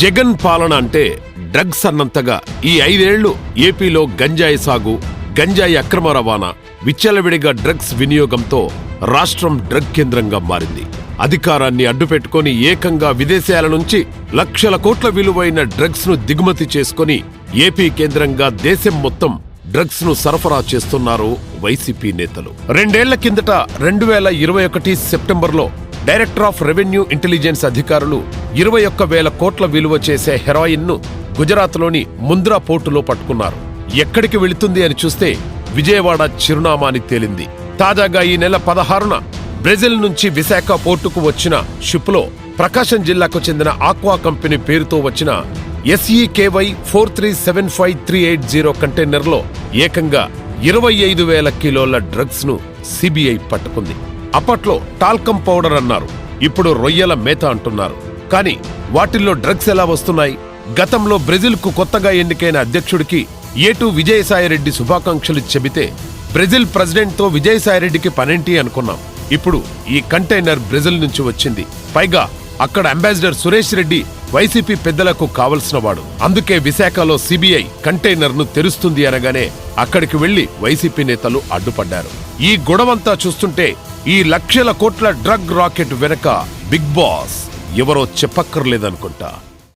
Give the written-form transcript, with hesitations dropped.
జగన్ పాలన అంటే డ్రగ్స్ అన్నంతగా ఈ 5 ఏళ్లు ఏపీలో గంజాయి సాగు, గంజాయి అక్రమ రవాణా, విచ్చలవిడిగా డ్రగ్స్ వినియోగంతో రాష్ట్రం డ్రగ్ కేంద్రంగా మారింది. అధికారాన్ని అడ్డుపెట్టుకుని ఏకంగా విదేశాల నుంచి లక్షల కోట్ల విలువైన డ్రగ్స్ ను దిగుమతి చేసుకుని ఏపీ కేంద్రంగా దేశం మొత్తం డ్రగ్స్ ను సరఫరా చేస్తున్నారు వైసీపీ నేతలు. 2 ఏళ్ల కిందట 2021 సెప్టెంబర్లో డైరెక్టర్ ఆఫ్ రెవెన్యూ ఇంటెలిజెన్స్ అధికారులు 21,000 కోట్ల విలువ చేసే హెరాయిన్ ను గుజరాత్లోని ముంద్రా పోర్టులో పట్టుకున్నారు. ఎక్కడికి వెళుతుంది అని చూస్తే విజయవాడ చిరునామా అని తేలింది. తాజాగా ఈ నెల 16న బ్రెజిల్ నుంచి విశాఖ పోర్టుకు వచ్చిన షిప్లో ప్రకాశం జిల్లాకు చెందిన ఆక్వా కంపెనీ పేరుతో వచ్చిన SEKY 4375380 కంటైనర్లో ఏకంగా 25,000 కిలోల డ్రగ్స్ ను సిబిఐ పట్టుకుంది. అప్పట్లో టాల్కమ్ పౌడర్ అన్నారు, ఇప్పుడు రొయ్యల మేత అంటున్నారు. కానీ వాటిల్లో డ్రగ్స్ ఎలా వస్తున్నాయి? గతంలో బ్రెజిల్కు కొత్తగా ఎన్నికైన అధ్యక్షుడికి ఏటూ విజయసాయిరెడ్డి శుభాకాంక్షలు చెబితే బ్రెజిల్ ప్రెసిడెంట్తో విజయసాయిరెడ్డికి పనేంటి అనుకున్నాం. ఇప్పుడు ఈ కంటైనర్ బ్రెజిల్ నుంచి వచ్చింది. పైగా అక్కడ అంబాసిడర్ సురేష్ రెడ్డి వైసీపీ పెద్దలకు కావలసినవాడు. అందుకే విశాఖలో సిబిఐ కంటైనర్ ను తెరుస్తుంది అనగానే అక్కడికి వెళ్లి వైసీపీ నేతలు అడ్డుపడ్డారు. ఈ గొడవంతా చూస్తుంటే ఈ లక్షల కోట్ల డ్రగ్ రాకెట్ వెనక బిగ్ బాస్ ఎవరో చెప్పక్కర్లేదనుకుంటా.